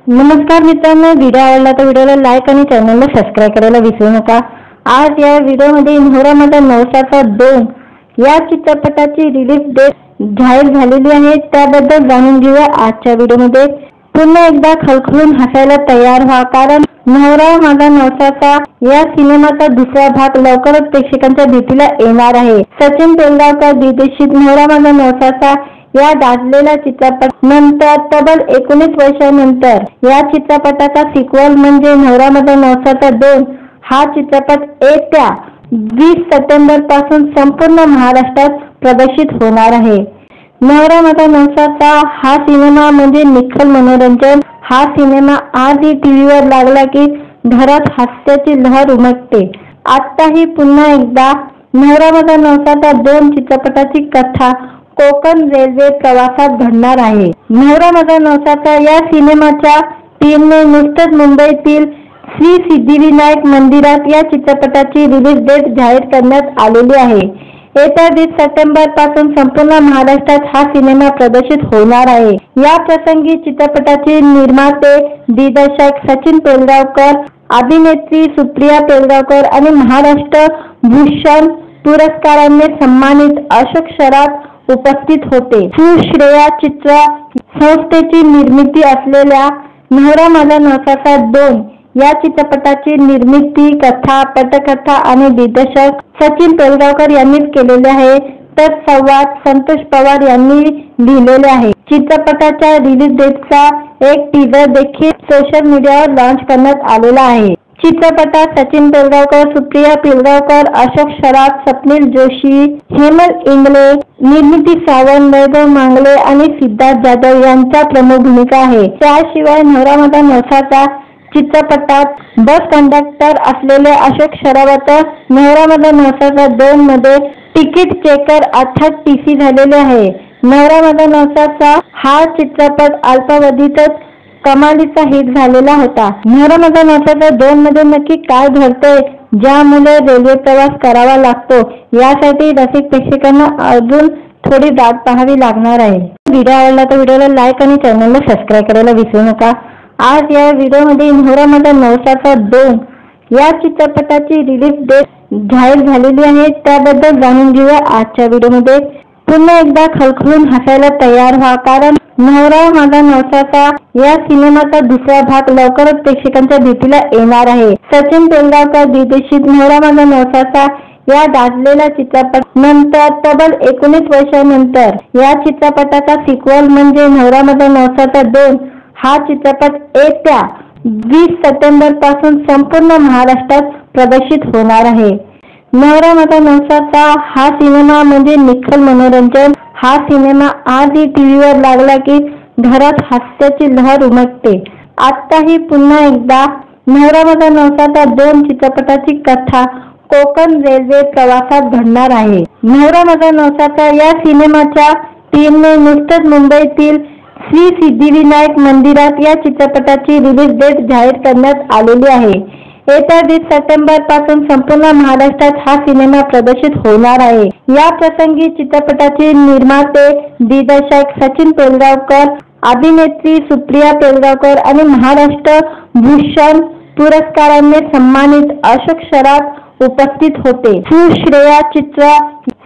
नमस्कार मित्रांनो, व्हिडिओ आवडला तर व्हिडिओला लाईक आणि चॅनलला सबस्क्राईब करायला विसरू नका। आज या व्हिडिओमध्ये नवरामाता नवसाचा 2 या चित्रपटाची रिलीज डेट जाहीर झालेली आहे, त्याबद्दल जाणून घेऊया आजच्या व्हिडिओमध्ये। पुन्हा एकदा खळखळून हसायला तयार व्हा, कारण नवरामाता नवसाचा या सिनेमाचा दुसरा भाग लवकरच प्रेक्षकांच्या भेटीला येणार आहे। सचिन पिळगावकर दिग्दर्शित नवरामाता नवसाचा या गाजलेल्या चित्रपट नंतर तब्बल 19 वर्षांनंतर या चित्रपटाचा सिक्वल म्हणजे नवरामाता नवसाचा 2 हा चित्रपट येत्या 20 सप्टेंबर पासून संपूर्ण महाराष्ट्रात प्रदर्शित होणार आहे। नवरामाता नवसाचा हा सिनेमा म्हणजे निखळ मनोरंजन। हा सिनेमा आजही टीव्हीवर लागला की घरात हास्याची लहर उमटते। आताही पुन्हा एकदा नवरामाता नवसाचा 2 चित्रपटाची कथा कोकण रेल्वे प्रवासात घडणार आहे। नवरामाता नवसाचा या सिनेमाच्या टीमने नुकतंच मुंबईतील श्री सिद्धिविनायक मंदिरात या चित्रपटाची रिलीज डेट जाहीर करण्यात आलेली आहे। येत्या 20 सप्टेंबर पासून संपूर्ण महाराष्ट्रात हा सिनेमा प्रदर्शित होणार आहे। या प्रसंगी चित्रपटाचे निर्माते दिग्दर्शक सचिन पिळगावकर, अभिनेत्री सुप्रिया पिळगावकर आणि महाराष्ट्र भूषण पुरस्काराने सन्मानित अशोक सराफ उपस्थित होते। सुश्रेया चित्र संस्थेची निर्मिती असलेल्या नवरामाता नवसाचा 2 या चित्रपटाची निर्मिती, कथा, पटकथा आणि दिग्दर्शक सचिन पिळगावकर यांनीच केलेले आहे, तर संवाद संतोष पवार यांनी लिहिलेले आहे। चित्रपटाच्या रिलीज डेटचा एक टीजर देखील सोशल मीडियावर लॉन्च करण्यात आलेला आहे। चित्रपटात सचिन पिळगावकर, सुप्रिया पिळगावकर, अशोक सराफ, स्वप्नील जोशी, हेमल इंगळे, निर्मिती सावंत, वैभव मांगले आणि सिद्धार्थ जाधव यांच्या प्रमुख भूमिका आहे। त्याशिवाय नवरामाता नवसाचा चित्रपटात बस कंडक्टर असलेले अशोक सराफ नवरामाता नवसाचा 2 मध्ये तिकीट चेकर अर्थात टीसी झालेले आहे। नवरामाता नवसाचा हा चित्रपट अल्पावधीतच कमालीचा हिट झालेला होता। नवरामाता नवसाचा 2 मध्ये नक्की काय घडतंय, ज्यामुळे रेल्वे प्रवास करावा लागतो, यासाठी रसिक प्रेक्षकांना अजून थोडी वाट पाहावी लागणार आहे। व्हिडिओ आवडला तर व्हिडिओला लाईक आणि चॅनलला सबस्क्राईब करायला विसरू नका। आज या व्हिडिओमध्ये नवरामाता नवसाचा 2 या चित्रपटाची रिलीज डेट जाहीर झालेली आहे, त्याबद्दल जाणून घेऊया आजच्या व्हिडिओमध्ये। पुन्हा एकदा खळखळून हसायला तयार व्हा, कारण नवरामाता नवसाचा या सिनेमाचा दुसरा भाग लवकरच प्रेक्षकांच्या भेटीला येणार आहे। सचिन पिळगावकर दिग्दर्शित नवरामाता नवसाचा या गाजलेल्या चित्रपट नंतर तब्बल 19 वर्षांनंतर या चित्रपटाचा सिक्वल म्हणजे नवरामाता नवसाचा 2 हा चित्रपट येत्या 20 सप्टेंबर पासून संपूर्ण महाराष्ट्रात प्रदर्शित होणार आहे। नवरामाता नवसाचा हा सिनेमा म्हणजे निखळ मनोरंजन। हा सिनेमा आजही टीव्हीवर लागला की घरात हास्याची लहर उमटते। आताही पुन्हा एकदा नवरामाता नवसाचा 2 चित्रपटाची कथा कोकण रेल्वे प्रवासात घडणार आहे। नवरामाता नवसाचा या सिनेमाच्या टीमने नुकतंच मुंबईतील श्री सिद्धिविनायक मंदिरात या चित्रपटाची रिलीज डेट जाहीर करण्यात आलेली आहे। येत्या 20 सप्टेंबर पासून संपूर्ण महाराष्ट्रात हा सिनेमा प्रदर्शित होणार आहे। या प्रसंगी चित्रपटाचे निर्माते दिग्दर्शक सचिन पिळगावकर, अभिनेत्री सुप्रिया पिळगावकर आणि महाराष्ट्र भूषण पुरस्काराने सन्मानित अशोक सराफ उपस्थित होते। सुश्रेया चित्र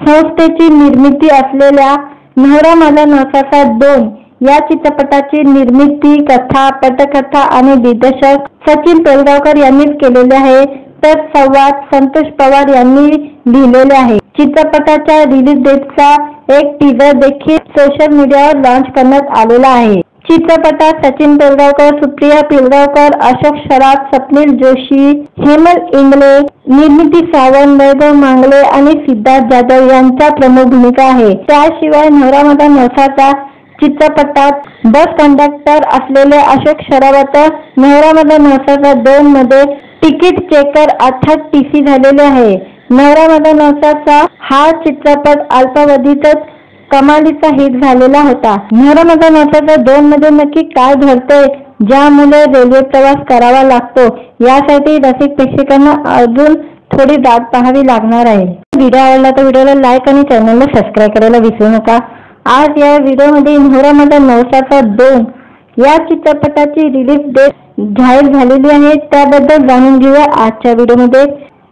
संस्थेची निर्मिती असलेल्या नवरामाता नवसाचा 2 या चित्रपटाची निर्मिती, कथा, पटकथा आणि दिग्दर्शक सचिन पिळगावकर यांनीच केलेले आहे, तर संवाद संतोष पवार यांनी लिहिलेले आहे। चित्रपटाच्या रिलीज डेटचा एक टीजर देखील सोशल मीडियावर लॉन्च करण्यात आलेला आहे। चित्रपटात सचिन पिळगावकर, सुप्रिया पिळगावकर, अशोक सराफ, स्वप्नील जोशी, हेमल इंगळे, निर्मिती सावंत, वैभव मांगले आणि सिद्धार्थ जाधव यांच्या प्रमुख भूमिका आहे। त्याशिवाय नवरामाता नवसाचा चित्रपटात बस कंडक्टर असलेले अशोक सराफ नवरामाता नवसाचा 2 मध्ये तिकीट चेकर अर्थात टीसी झालेले आहे। नवरामाता नवसाचा हा चित्रपट अल्पावधीतच कमालीचा हिट झालेला होता। नवरामाता नवसाचा 2 मध्ये नक्की काय घडतंय, ज्यामुळे रेल्वे प्रवास करावा लागतो, यासाठी रसिक प्रेक्षकांना अजून थोडी वाट पाहावी लागणार आहे। व्हिडिओ आवडला तर व्हिडिओला लाईक आणि चॅनलला सबस्क्राईब करायला विसरू नका। आज या व्हिडिओमध्ये नवरामाता नवसाचा 2 या चित्रपटाची रिलीज डेट जाहीर झालेली आहे, त्याबद्दल जाणून घेऊया आजच्या व्हिडिओमध्ये।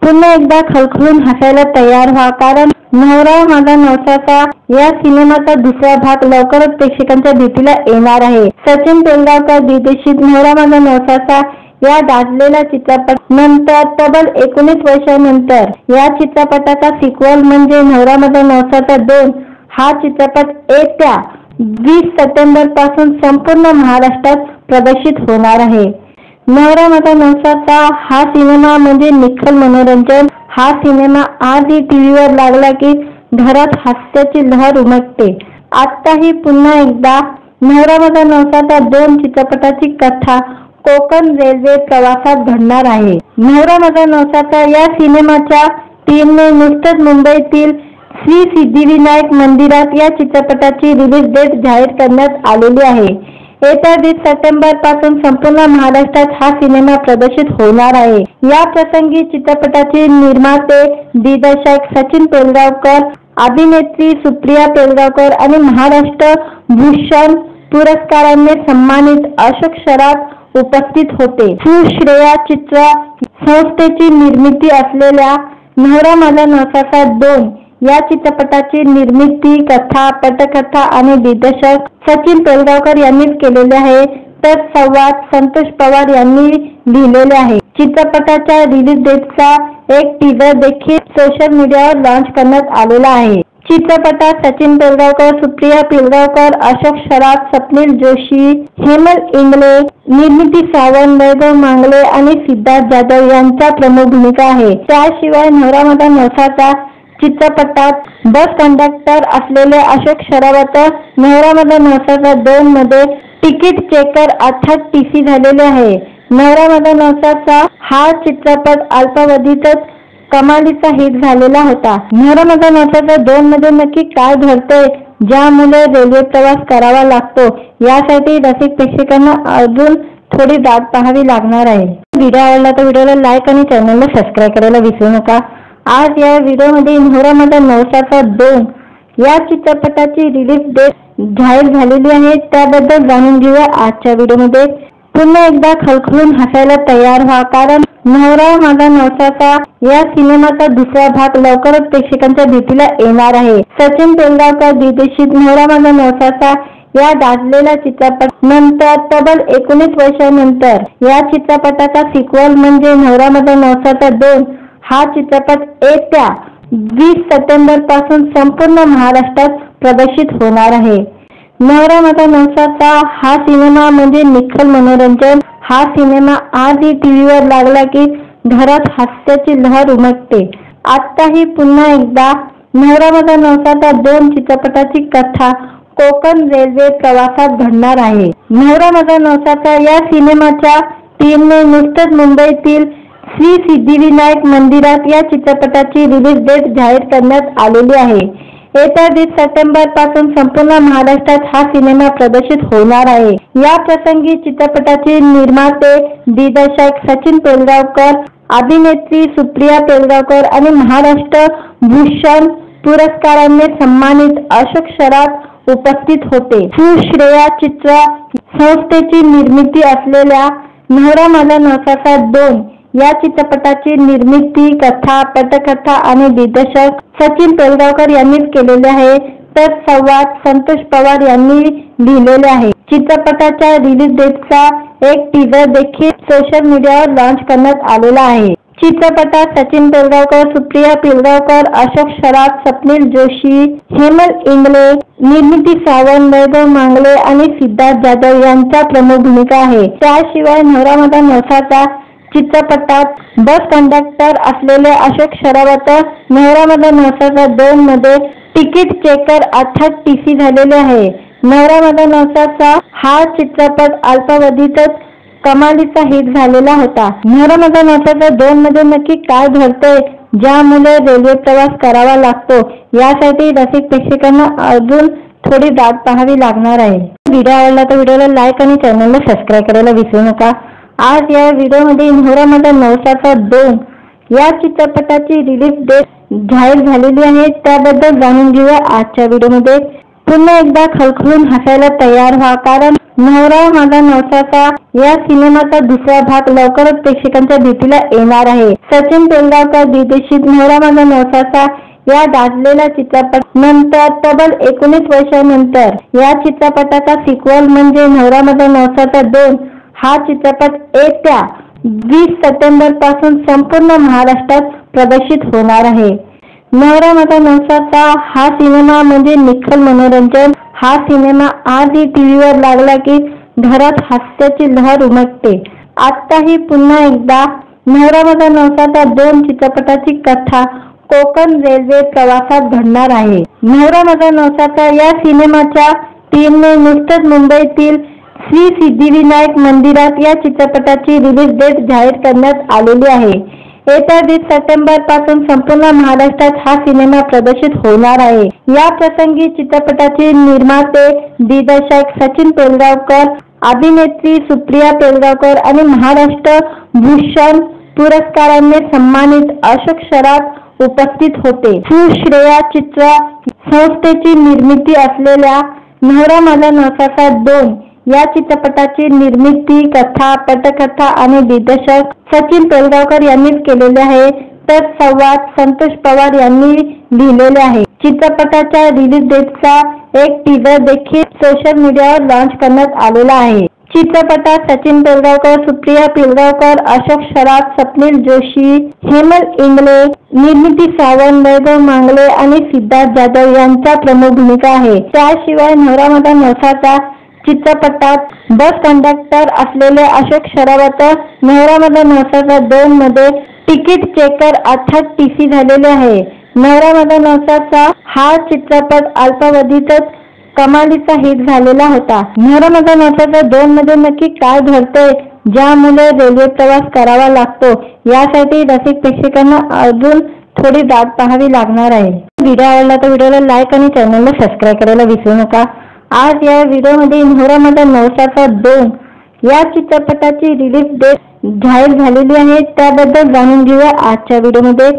पुन्हा एकदा खळखळून हसायला तयार व्हा, कारण नवरा माझा नवसाचा या सिनेमाचा दुसरा भाग लवकरच प्रेक्षकांच्या भेटीला येणार आहे। सचिन पिळगावकर दिग्दर्शित नवरा माझा नवसाचा या गाजलेल्या चित्रपट नंतर तब्बल 19 वर्षांनंतर या चित्रपटाचा सिक्वल म्हणजे नवरा माझा नवसाचा 2 हा चित्रपट येत्या 20 सप्टेंबर पासून संपूर्ण महाराष्ट्रात प्रदर्शित होणार आहे। नवरा माझा नवसाचा हा सिनेमा म्हणजे निखळ मनोरंजन। हा सिनेमा आजही टीव्हीवर लागला की घरात हास्याची लहर उमटते। आताही पुन्हा एकदा नवरा माझा नवसाचा 2 चित्रपटाची कथा कोकण रेल्वे प्रवासात घडणार आहे। नवरा माझा नवसाचा या सिनेमाच्या टीमने नुकतंच मुंबईतील श्री सिद्धिविनायक मंदिरात या चित्रपटाची रिलीज डेट जाहीर करण्यात आलेली आहे। येत्या 20 सप्टेंबर पासून संपूर्ण महाराष्ट्रात हा सिनेमा प्रदर्शित होणार आहे। या प्रसंगी चित्रपटाचे निर्माते दिग्दर्शक सचिन पिळगावकर, अभिनेत्री सुप्रिया पिळगावकर आणि महाराष्ट्र भूषण पुरस्काराने सन्मानित अशोक सराफ उपस्थित होते। सुश्रेया चित्र संस्थेची निर्मिती असलेल्या नवरा माझा नवसाचा 2 या चित्रपटाची निर्मिती, कथा, पटकथा आणि दिग्दर्शक सचिन पिळगावकर यांनीच केलेले आहे, तर संवाद संतोष पवार यांनी लिहिलेले आहे। चित्रपटाच्या रिलीज डेटचा एक टीजर देखील सोशल मीडियावर लॉन्च करण्यात आलेला आहे। चित्रपटात सचिन पिळगावकर, सुप्रिया पिळगावकर, अशोक सराफ, स्वप्नील जोशी, हेमल इंगळे, निर्मिती सावंत, वैभव मांगले आणि सिद्धार्थ जाधव यांच्या प्रमुख भूमिका आहे। त्याशिवाय नवरा माझा नवसाचा चित्रपटात बस कंडक्टर असलेले अशोक सरावत नवरा माझा नवसाचा 2 मध्ये तिकीट चेकर अर्थात टीसी झालेले आहे। नवरा माझा नवसाचा हा चित्रपट अल्पावधीतच कमालीचा हिट झालेला होता। नवरा माझा नवसाचा 2 मध्ये नक्की काय घडतंय, ज्यामुळे रेल्वे प्रवास करावा लागतो, यासाठी रसिक प्रेक्षकांना अजून थोडी वाट पाहावी लागणार आहे। व्हिडिओ आवडला तर व्हिडिओला लाईक आणि चॅनलला सबस्क्राईब करायला विसरू नका। आज या व्हिडिओमध्ये नवरा माझा नवसाचा 2 या चित्रपटाची रिलीज डेट जाहीर झालेली आहे, त्याबद्दल जाणून घेऊया आजच्या व्हिडिओमध्ये। पुन्हा एकदा खळखळून हसायला तयार व्हा, कारण नवरा माझा नवसाचा या सिनेमाचा दुसरा भाग लवकरच प्रेक्षकांच्या भेटीला येणार आहे। सचिन पिळगावकर दिग्दर्शित नवरा माझा नवसाचा या गाजलेल्या चित्रपट नंतर तब्बल 19 वर्षांनंतर या चित्रपटाचा सिक्वल म्हणजे नवरा माझा नवसाचा 2 हा चित्रपट येत्या 20 सप्टेंबर पासून संपूर्ण महाराष्ट्रात प्रदर्शित होणार आहे। नवरा माझा नवसाचा हा सिनेमा म्हणजे निखळ मनोरंजन। हा सिनेमा आजही टीव्हीवर लागला की घरात हास्याची लहर उमटते। आताही पुन्हा एकदा नवरा माझा नवसाचा 2 चित्रपटाची कथा कोकण रेल्वे प्रवासात घडणार आहे। नवरा माझा नवसाचा या सिनेमाच्या टीमने नुकतंच मुंबईतील श्री सिद्धिविनायक मंदिरात या चित्रपटाची रिलीज डेट जाहीर करण्यात आलेली आहे। येत्या 20 सप्टेंबर पासून संपूर्ण महाराष्ट्रात हा सिनेमा प्रदर्शित होणार आहे। या प्रसंगी चित्रपटाचे निर्माते दिग्दर्शक सचिन पिळगावकर, अभिनेत्री सुप्रिया पिळगावकर आणि महाराष्ट्र भूषण पुरस्काराने सन्मानित अशोक सराफ उपस्थित होते। सुश्रेया चित्र संस्थेची निर्मिती असलेल्या नवरा माझा नवसाचा 2 या चित्रपटाची निर्मिती, कथा, पटकथा आणि दिग्दर्शक सचिन पिळगावकर यांनीच केलेले आहे, तर संवाद संतोष पवार यांनी लिहिलेले आहे। चित्रपटाच्या रिलीज डेटचा एक टीजर देखील सोशल मीडियावर लॉन्च करण्यात आलेला आहे। चित्रपटात सचिन पिळगावकर, सुप्रिया पिळगावकर, अशोक सराफ, स्वप्नील जोशी, हेमल इंगळे, निर्मिती सावंत, वैभव मांगले आणि सिद्धार्थ जाधव यांच्या प्रमुख भूमिका आहे। त्याशिवाय नवरा माझा नवसाचा चित्रपटात बस कंडक्टर असलेले अशोक सरावत नवरा माझा नवसाचा 2 मध्ये तिकीट चेकर अर्थात टीसी झालेले आहे। नवरा माझा नवसाचा हा चित्रपट अल्पावधीतच कमालीचा हिट झालेला होता। नवरा माझा नवसाचा 2 मध्ये नक्की काय घडतंय, ज्यामुळे रेल्वे प्रवास करावा लागतो, यासाठी रसिक प्रेक्षकांना अजून थोडी वाट पाहावी लागणार आहे। व्हिडिओ आवडला तर व्हिडिओला लाईक आणि चॅनलला सबस्क्राईब करायला विसरू नका। आज या व्हिडिओमध्ये नवरा माझा नवसाचा 2 या चित्रपटाची रिलीज डेट जाहीर झालेली आहे, त्याबद्दल जाणून घेऊया आजच्या व्हिडिओमध्ये। पुन्हा एकदा खळखळून हसायला तयार व्हा, कारण नवरा माझा नवसाचा या सिनेमाचा दुसरा भाग लवकरच प्रेक्षकांच्या भेटीला येणार आहे. सचिन पिळगावकर दिग्दर्शित नवरा माझा नवसाचा या गाजलेल्या चित्रपट नंतर तब्बल 19 वर्षांनंतर या चित्रपटाचा सिक्वल म्हणजे नवरा माझा नवसाचा 2 हा चित्रपट येत्या 20 सप्टेंबर पासून संपूर्ण महाराष्ट्रात प्रदर्शित होणार आहे. नवरा माझा नवसाचा हा सिनेमा म्हणजे निखळ मनोरंजन. हा सिनेमा आजही टीव्हीवर लागला की घरात हास्याची लहर उमटते. आताही पुन्हा एकदा नवरा माझा नवसाचा 2 चित्रपटाची कथा कोकण रेल्वे प्रवासात घडणार आहे. नवरा माझा नवसाचा या सिनेमाच्या टीमने नुकतंच मुंबईतील श्री सिद्धिविनायक मंदिरात या चित्रपटाची रिलीज डेट जाहीर करण्यात आलेली आहे. येत्या 20 सप्टेंबर पासून संपूर्ण महाराष्ट्रात हा सिनेमा प्रदर्शित होणार आहे. या प्रसंगी चित्रपटाचे निर्माते दिग्दर्शक सचिन पिळगावकर, अभिनेत्री सुप्रिया पिळगावकर आणि महाराष्ट्र भूषण पुरस्काराने सन्मानित अशोक सराफ उपस्थित होते. सुश्रेया चित्र संस्थेची निर्मिती असलेल्या नवरा माझा नवसाचा 2 या चित्रपटाची निर्मिती, कथा, पटकथा आणि दिग्दर्शक सचिन पिळगावकर यांनीच केलेले आहे, तर संवाद संतोष पवार यांनी लिहिलेले आहे. चित्रपटाच्या रिलीज डेटचा एक टीजर देखील सोशल मीडियावर लॉन्च करण्यात आलेला आहे. चित्रपटात सचिन पिळगावकर, सुप्रिया पिळगावकर, अशोक सराफ, स्वप्नील जोशी, हेमल इंगळे, निर्मिती सावंत, वैभव मांगले आणि सिद्धार्थ जाधव यांच्या प्रमुख भूमिका आहे. त्याशिवाय नवरा माझा नवसाचा चित्रपटात बस कंडक्टर असलेले अशोक सरावत नवरा माझा नवसाचा 2 मध्ये तिकीट चेकर अर्थात टीसी झालेले आहे. नवरा माझा नवसाचा हा चित्रपट अल्पावधीतच कमालीचा हिट झालेला होता. नवरा माझा नवसाचा 2 मध्ये नक्की काय घडतंय ज्यामुळे रेल्वे प्रवास करावा लागतो, यासाठी रसिक प्रेक्षकांना अजून थोडी वाट पाहावी लागणार आहे. व्हिडिओ आवडला तर व्हिडिओला लाईक आणि चॅनलला सबस्क्राईब करायला विसरू नका. आज या व्हिडिओमध्ये नवरा माझा नवसाचा 2 या चित्रपटाची रिलीज डेट जाहीर झालेली आहे, त्याबद्दल जाणून घेऊया आजच्या व्हिडिओमध्ये.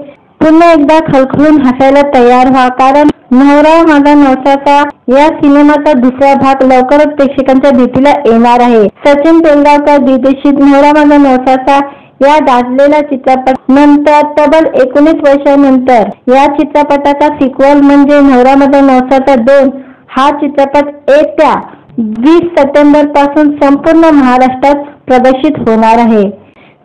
पुन्हा एकदा खळखळून हसायला तयार व्हा, कारण नवरा माझा नवसाचा या सिनेमाचा दुसरा भाग लवकरच प्रेक्षकांच्या भेटीला येणार आहे. सचिन पिळगावकर दिग्दर्शित नवरा माझा नवसाचा या गाजलेल्या चित्रपट नंतर तब्बल 19 वर्षांनंतर या चित्रपटाचा सिक्वल म्हणजे नवरा माझा नवसाचा 2 हा चित्रपट येत्या 20 सप्टेंबर पासून संपूर्ण महाराष्ट्रात प्रदर्शित होणार आहे.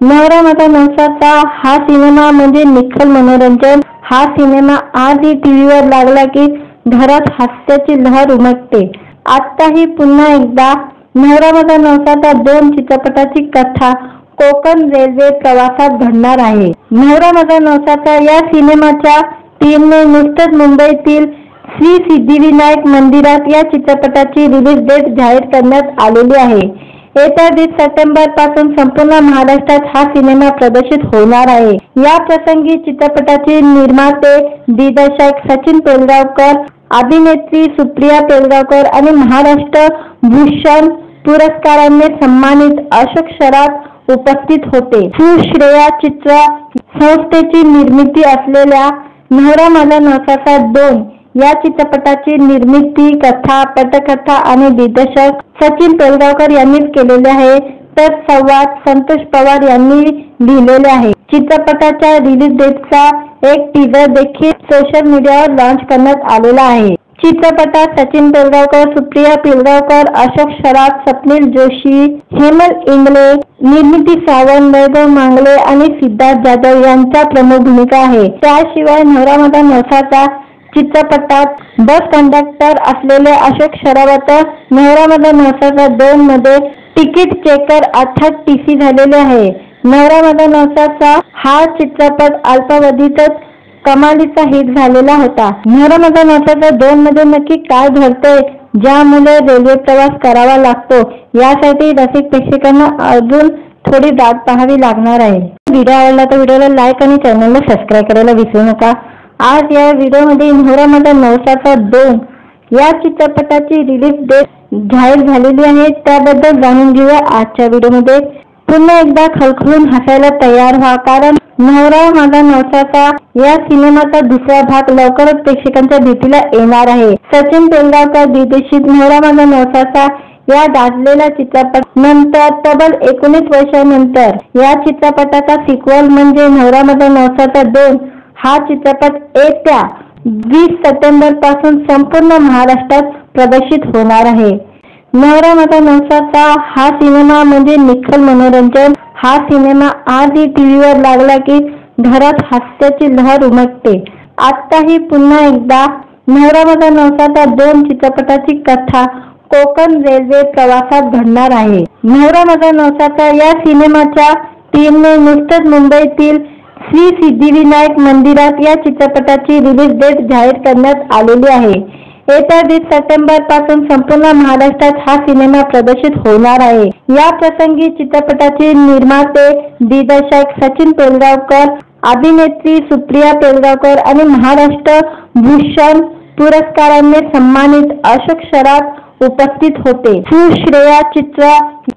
नवरा माझा नवसाचा हा सिनेमा म्हणजे निखळ मनोरंजन. हा सिनेमा आजही टीव्हीवर लागला की घरात हास्याची लहर उमटते. आताही पुन्हा एकदा नवरा माझा नवसाचा 2 चित्रपटाची कथा कोकण रेल्वे प्रवासात घडणार आहे. नवरा माझा नवसाचा या सिनेमाच्या टीमने नुकतंच मुंबईतील श्री सिद्धिविनायक मंदिरात या चित्रपटाची रिलीज डेट जाहीर करण्यात आलेली आहे. येत्या 20 सप्टेंबर पासून संपूर्ण महाराष्ट्रात हा सिनेमा प्रदर्शित होणार आहे. या प्रसंगी चित्रपटाचे निर्माते दिग्दर्शक सचिन पिळगावकर, अभिनेत्री सुप्रिया पिळगावकर आणि महाराष्ट्र भूषण पुरस्काराने सन्मानित अशोक सराफ उपस्थित होते. सुश्रेया चित्र संस्थेची निर्मिती असलेल्या नवरा माझा नवसाचा 2 या चित्रपटाची निर्मिती, कथा, पटकथा आणि दिग्दर्शक सचिन पिळगावकर यांनीच केलेले आहे, तर संवाद संतोष पवार यांनी लिहिलेले आहे. चित्रपटाच्या रिलीज डेटचा एक टीजर देखील सोशल मीडियावर लॉन्च करण्यात आलेला आहे. चित्रपटात सचिन पिळगावकर, सुप्रिया पिळगावकर, अशोक सराफ, स्वप्नील जोशी, हेमल इंगळे, निर्मिती सावंत, वैभव मांगले आणि सिद्धार्थ जाधव यांच्या प्रमुख भूमिका आहे. त्याशिवाय नवरा माझा नवसाचा चित्रपटात बस कंडक्टर असलेले अशोक सरावत नवरा माझा नवसाचा 2 मध्ये तिकीट चेकर अर्थात टीसी झालेले आहे. नवरा माझा नवसाचा हा चित्रपट अल्पावधीतच कमालीचा हिट झालेला होता. नवरा माझा नवसाचा 2 मध्ये नक्की काय घडतंय ज्यामुळे रेल्वे प्रवास करावा लागतो, यासाठी रसिक प्रेक्षकांना अजून थोडी वाट पाहावी लागणार आहे. व्हिडिओ आवडला तर व्हिडिओला लाईक आणि चॅनलला सबस्क्राईब करायला विसरू नका. आज या व्हिडिओमध्ये नवरा माझा नवसाचा 2 या चित्रपटाची रिलीज डेट जाहीर झालेली आहे, त्याबद्दल जाणून घेऊया आजच्या व्हिडिओमध्ये. पुन्हा एकदा खळखळून हसायला तयार व्हा, कारण नवरा माझा नवसाचा या सिनेमाचा दुसरा भाग लवकरच प्रेक्षकांच्या भेटीला येणार आहे. सचिन पिळगावकर दिग्दर्शित नवरा माझा नवसाचा या गाजलेल्या चित्रपट नंतर तब्बल 19 वर्षांनंतर या चित्रपटाचा सिक्वल म्हणजे नवरा माझा नवसाचा 2 हा चित्रपट येत्या 20 सप्टेंबर पासून संपूर्ण महाराष्ट्रात प्रदर्शित होणार आहे. नवरा माझा नवसाचा हा सिनेमा म्हणजे निखळ मनोरंजन. हा सिनेमा आजही टीव्हीवर लागला की घरात हास्याची लहर उमटते. आताही पुन्हा एकदा नवरा माझा नवसाचा 2 चित्रपटाची कथा कोकण रेल्वे प्रवासात घडणार आहे. नवरा माझा नवसाचा या सिनेमाच्या टीमने नुकतंच मुंबईतील श्री सिद्धिविनायक मंदिरात या चित्रपटाची रिलीज डेट जाहीर करण्यात आलेली आहे. येत्या 20 सप्टेंबर पासून संपूर्ण महाराष्ट्रात हा सिनेमा प्रदर्शित होणार आहे. या प्रसंगी चित्रपटाचे निर्माते दिग्दर्शक सचिन पिळगावकर, अभिनेत्री सुप्रिया पिळगावकर आणि महाराष्ट्र भूषण पुरस्काराने सन्मानित अशोक सराफ उपस्थित होते. सुश्रेया चित्र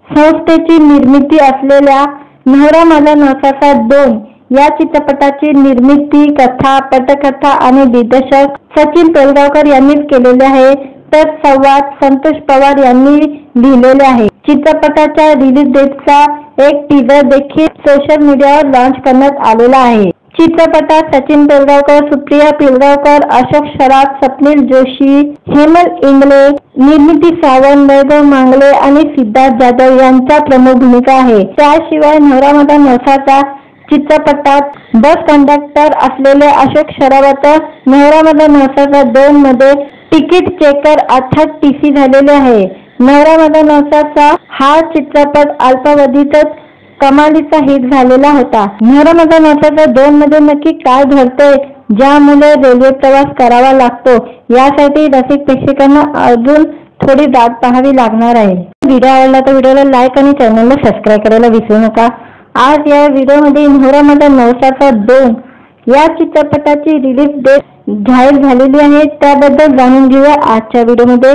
संस्थेची निर्मिती असलेल्या नवरा माझा नवसाचा 2 या चित्रपटाची निर्मिती, कथा, पटकथा आणि दिग्दर्शक सचिन पिळगावकर यांनीच केलेले आहे, तर संवाद संतोष पवार यांनी लिहिलेले आहे. चित्रपटाच्या रिलीज डेटचा एक टीजर देखील सोशल मीडियावर लॉन्च करण्यात आलेला आहे. चित्रपटात सचिन पिळगावकर, सुप्रिया पिळगावकर, अशोक सराफ, स्वप्नील जोशी, हेमल इंगळे, निर्मिती सावंत, वैभव मांगले आणि सिद्धार्थ जाधव यांच्या प्रमुख भूमिका आहे. त्याशिवाय नवरा माझा नवसाचा चित्रपटात बस कंडक्टर असलेले अशोक सरावत नवरा माझा नवसाचा 2 मध्ये तिकीट चेकर अर्थात टीसी झालेले आहे. नवरा माझा नवसाचा हा चित्रपट अल्पावधीतच कमालीचा हिट झालेला होता. नवरा माझा नवसाचा 2 मध्ये नक्की काय घडतंय ज्यामुळे रेल्वे प्रवास करावा लागतो, यासाठी रसिक प्रेक्षकांना अजून थोडी वाट पाहावी लागणार आहे. व्हिडिओ आवडला तर व्हिडिओला लाईक आणि चॅनलला सबस्क्राईब करायला विसरू नका. आज या व्हिडिओमध्ये नवरा माझा नवसाचा 2 या चित्रपटाची रिलीज डेट जाहीर झालेली आहे, त्याबद्दल जाणून घेऊया आजच्या व्हिडिओमध्ये.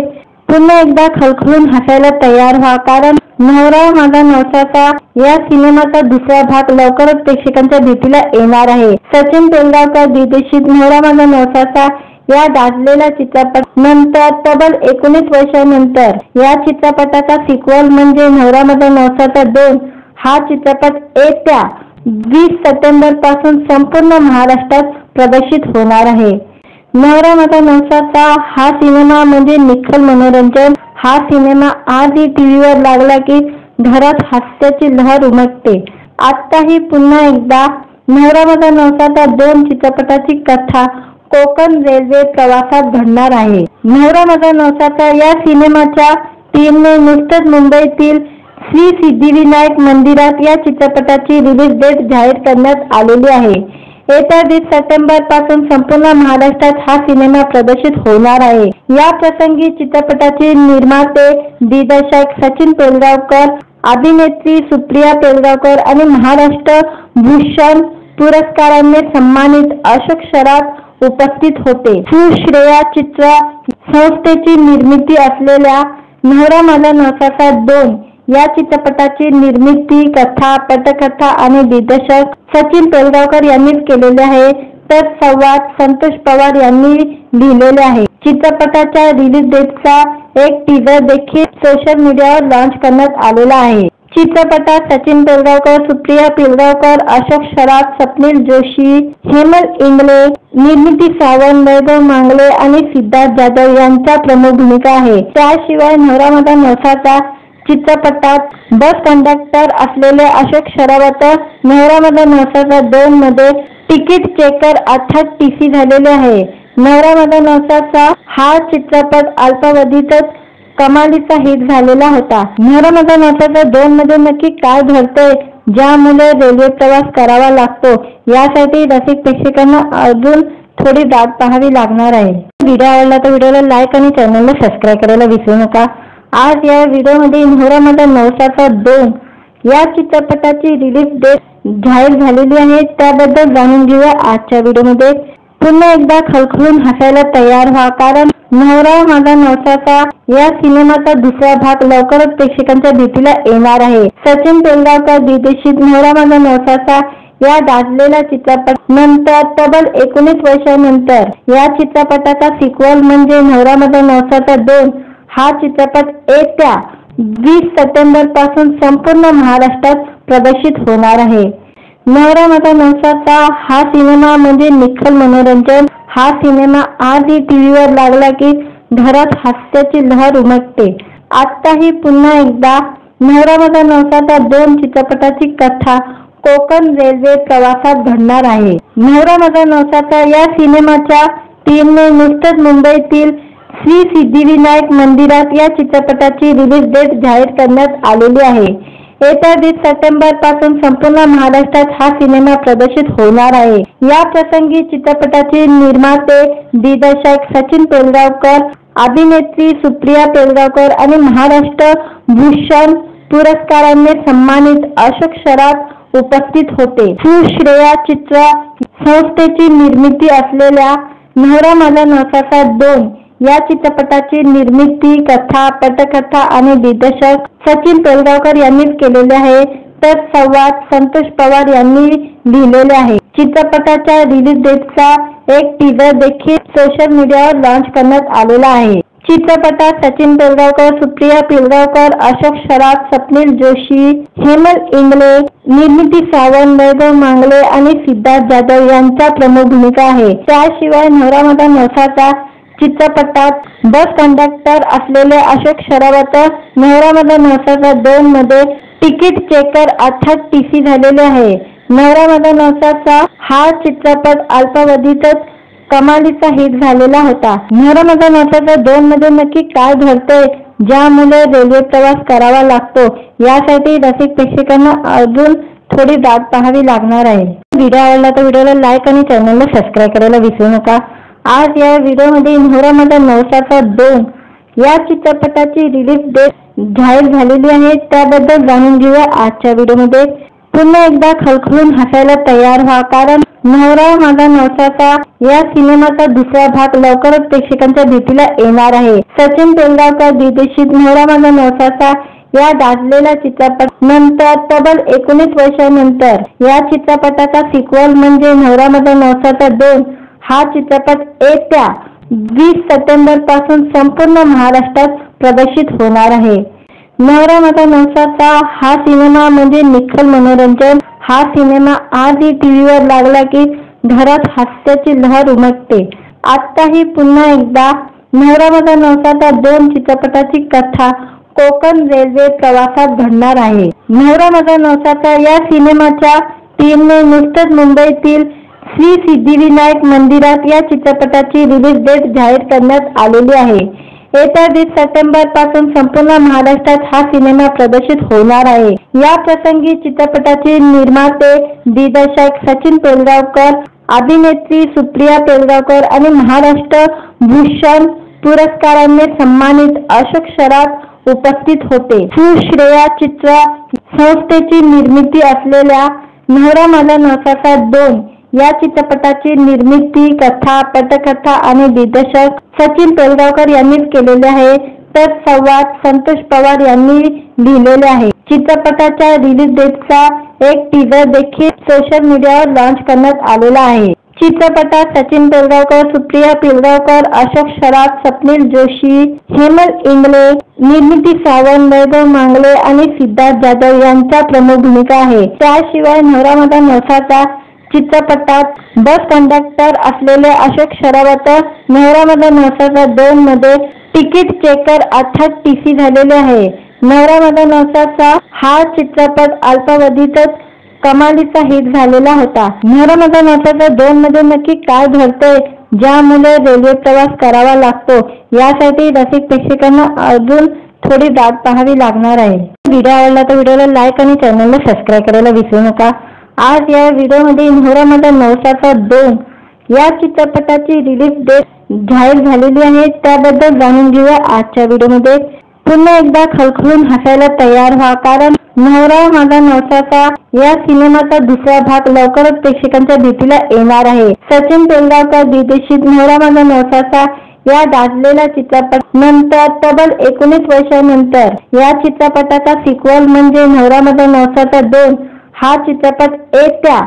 पुन्हा एकदा खळखळून हसायला तयार व्हा, कारण नवरा माझा नवसाचा या सिनेमाचा दुसरा भाग लवकरच प्रेक्षकांच्या भेटीला येणार आहे. सचिन पिळगावकर दिग्दर्शित नवरा माझा नवसाचा या गाजलेल्या चित्रपट नंतर तब्बल 19 वर्षांनंतर या चित्रपटाचा सिक्वल म्हणजे नवरा माझा नवसाचा 2 हा चित्रपट येत्या 20 सप्टेंबर पासून संपूर्ण महाराष्ट्रात प्रदर्शित होणार आहे. नवरा माझा नवसाचा हा सिनेमा म्हणजे निखळ मनोरंजन. हा सिनेमा आजही टीव्हीवर लागला की घरात हास्याची लहर उमटते. आताही पुन्हा एकदा नवरा माझा नवसाचा 2 चित्रपटाची कथा कोकण रेल्वे प्रवासात घडणार आहे. नवरा माझा नवसाचा या सिनेमाच्या टीमने नुकतंच मुंबईतील श्री सिद्धिविनायक मंदिरात या चित्रपटाची रिलीज डेट जाहीर करण्यात आलेली आहे. येत्या 20 सप्टेंबर पासून संपूर्ण महाराष्ट्रात हा सिनेमा प्रदर्शित होणार आहे. या प्रसंगी चित्रपटाचे निर्माते दिग्दर्शक सचिन पिळगावकर, अभिनेत्री सुप्रिया पिळगावकर आणि महाराष्ट्र भूषण पुरस्काराने सन्मानित अशोक सराफ उपस्थित होते. सुश्रेया चित्र संस्थेची निर्मिती असलेल्या नवरा माझा नवसाचा 2 या चित्रपटाची निर्मिती, कथा, पटकथा आणि दिग्दर्शक सचिन पिळगावकर यांनीच केलेले आहे, तर संवाद संतोष पवार यांनी लिहिलेले आहे. चित्रपटाच्या रिलीज डेटचा एक टीजर देखील सोशल मीडियावर लॉन्च करण्यात आलेला आहे. चित्रपटात सचिन पिळगावकर, सुप्रिया पिळगावकर, अशोक सराफ, स्वप्नील जोशी, हेमल इंगळे, निर्मिती सावंत, वैभव मांगले आणि सिद्धार्थ जाधव यांच्या प्रमुख भूमिका आहे. त्याशिवाय नवरा माझा नवसाचा चित्रपटात बस कंडक्टर असलेले अशोक सरावत नवरा माझा नवसाचा 2 मध्ये तिकीट चेकर अर्थात टीसी झालेले आहे. नवरा माझा नवसाचा हा चित्रपट अल्पावधीतच कमालीचा हिट झालेला होता. नवरा माझा नवसाचा 2 मध्ये नक्की काय घडतंय ज्यामुळे रेल्वे प्रवास करावा लागतो, यासाठी रसिक प्रेक्षकांना अजून थोडी वाट पाहावी लागणार आहे. व्हिडिओ आवडला तर व्हिडिओला लाईक आणि चॅनलला सबस्क्राईब करायला विसरू नका. आज या व्हिडिओमध्ये नवरा माझा नवसाचा 2 या चित्रपटाची रिलीज डेट जाहीर झालेली आहे, त्याबद्दल जाणून घेऊया आजच्या व्हिडिओमध्ये. पुन्हा एकदा खळखळून हसायला तयार व्हा, कारण नवरा माझा नवसाचा या सिनेमाचा दुसरा भाग लवकरच प्रेक्षकांच्या भेटीला येणार आहे. सचिन पिळगावकर दिग्दर्शित नवरा माझा नवसाचा या गाजलेल्या चित्रपट नंतर तब्बल 19 वर्षांनंतर या चित्रपटाचा सिक्वल म्हणजे नवरा माझा नवसाचा 2 हा चित्रपट येत्या 20 सप्टेंबर पासून संपूर्ण महाराष्ट्रात प्रदर्शित होणार आहे. नवरा माझा नवसाचा हा सिनेमा म्हणजे निखळ मनोरंजन. हा सिनेमा आजही टीव्हीवर लागला की घरात हास्याची लहर उमटते. आताही पुन्हा एकदा नवरा माझा नवसाचा 2 चित्रपटाची कथा कोकण रेल्वे प्रवासात घडणार आहे. नवरा माझा नवसाचा या सिनेमाच्या टीमने नुकतंच मुंबईतील श्री सिद्धिविनायक मंदिरात या चित्रपटाची रिलीज डेट जाहीर करण्यात आलेली आहे. येत्या 20 सप्टेंबर पासून संपूर्ण महाराष्ट्रात हा सिनेमा प्रदर्शित होणार आहे. या प्रसंगी चित्रपटाचे निर्माते दिग्दर्शक सचिन पिळगावकर, अभिनेत्री सुप्रिया पिळगावकर आणि महाराष्ट्र भूषण पुरस्काराने सन्मानित अशोक सराफ उपस्थित होते. सुश्रेया चित्र संस्थेची निर्मिती असलेल्या नवरा माझा नवसाचा 2 या चित्रपटाची निर्मिती, कथा, पटकथा आणि दिग्दर्शक सचिन पिळगावकर यांनीच केलेले आहे, तर संवाद संतोष पवार यांनी लिहिलेले आहे. चित्रपटाच्या रिलीज डेटचा एक टीजर देखील सोशल मीडियावर लॉन्च करण्यात आलेला आहे. चित्रपटात सचिन पिळगावकर, सुप्रिया पिळगावकर, अशोक सराफ, स्वप्नील जोशी, हेमल इंगळे, निर्मिती सावंत, वैभव मांगले आणि सिद्धार्थ जाधव यांच्या प्रमुख भूमिका आहे. त्याशिवाय नवरा माझा नवसाचा चित्रपटात बस कंडक्टर असलेले अशोक सरावत नवरा माझा नवसाचा 2 मध्ये तिकीट चेकर अर्थात टीसी झालेले आहे. नवरा माझा नवसाचा हा चित्रपट अल्पावधीतच कमालीचा हिट झालेला होता. नवरा माझा नवसाचा 2 मध्ये नक्की काय घडतंय ज्यामुळे रेल्वे प्रवास करावा लागतो यासाठी रसिक प्रेक्षकांना अजून थोडी वाट पाहावी लागणार आहे. व्हिडिओ आवडला तर व्हिडिओला लाईक आणि चॅनलला सबस्क्राईब करायला विसरू नका. आज या व्हिडिओमध्ये नवरा माझा नवसाचा 2 या चित्रपटाची रिलीज डेट जाहीर झालेली आहे. त्याबद्दल जाणून घेऊया आजच्या व्हिडिओमध्ये. पुन्हा एकदा खळखळून हसायला तयार व्हा, कारण नवरा माझा नवसाचा या सिनेमाचा दुसरा भाग लवकरच प्रेक्षकांच्या भेटीला येणार आहे. सचिन पिळगावकर दिग्दर्शित नवरा माझा नवसाचा या गाजलेल्या चित्रपट नंतर तब्बल 19 वर्षांनंतर या चित्रपटाचा सिक्वल म्हणजे नवरा माझा नवसाचा 2 हा चित्रपट येत्या 20 सप्टेंबर पासून संपूर्ण महाराष्ट्रात प्रदर्शित होणार आहे. नवरा माझा नवसाचा हा सिनेमा म्हणजे निखळ मनोरंजन. हा सिनेमा आजही टीव्हीवर लागला की घरात हास्याची लहर उमटते. आताही पुन्हा एकदा नवरा माझा नवसाचा 2 चित्रपटाची कथा कोकण रेल्वे प्रवासात घडणार आहे. नवरा माझा नवसाचा या सिनेमाच्या टीमने नुकतंच मुंबईतील श्री सिद्धिविनायक मंदिरात या चित्रपटाची रिलीज डेट जाहीर करण्यात आलेली आहे. येत्या 20 सप्टेंबर पासून संपूर्ण महाराष्ट्रात हा सिनेमा प्रदर्शित होणार आहे. या प्रसंगी चित्रपटाचे निर्माते दिग्दर्शक सचिन पिळगावकर, अभिनेत्री सुप्रिया पिळगावकर आणि महाराष्ट्र भूषण पुरस्काराने सन्मानित अशोक सराफ उपस्थित होते. सुश्रेया चित्र संस्थेची निर्मिती असलेल्या नवरा माझा नवसाचा 2 या चित्रपटाची निर्मिती, कथा, पटकथा आणि दिग्दर्शक सचिन पिळगावकर यांनीच केलेले आहे, तर संवाद संतोष पवार यांनी लिहिलेले आहे. चित्रपटाच्या रिलीज डेटचा एक टीजर देखील सोशल मीडियावर लॉन्च करण्यात आलेला आहे. चित्रपटात सचिन पिळगावकर, सुप्रिया पिळगावकर, अशोक सराफ, स्वप्नील जोशी, हेमल इंगळे, निर्मिती सावंत, वैभव मांगले आणि सिद्धार्थ जाधव यांच्या प्रमुख भूमिका आहे. त्याशिवाय नवरा माझा नवसाचा चित्रपटात बस कंडक्टर असलेले अशोक सरावत नवरा माझा नवसाचा 2 मध्ये तिकीट चेकर अर्थात टीसी झालेले आहे. नवरा माझा नवसाचा हा चित्रपट अल्पावधीतच कमालीचा हिट झालेला होता. नवरा माझा नवसाचा 2 मध्ये नक्की काय घडतंय ज्यामुळे रेल्वे प्रवास करावा लागतो यासाठी रसिक प्रेक्षकांना अजून थोडी वाट पाहावी लागणार आहे. व्हिडिओ आवडला तर व्हिडिओला लाईक आणि चॅनलला सबस्क्राईब करायला विसरू नका. आज या व्हिडिओमध्ये नवरा माझा नवसाचा 2 या चित्रपटाची रिलीज डेट जाहीर झालेली आहे. त्याबद्दल जाणून घेऊया आजच्या व्हिडिओमध्ये. पुन्हा एकदा खळखळून हसायला तयार व्हा, कारण नवरा माझा नवसाचा या सिनेमाचा दुसरा भाग लवकरच प्रेक्षकांच्या भेटीला येणार आहे. सचिन पिळगावकर दिग्दर्शित नवरा माझा नवसाचा या गाजलेल्या चित्रपट नंतर तब्बल 19 वर्षांनंतर या चित्रपटाचा सिक्वल म्हणजे नवरा माझा नवसाचा 2 हा चित्रपट येत्या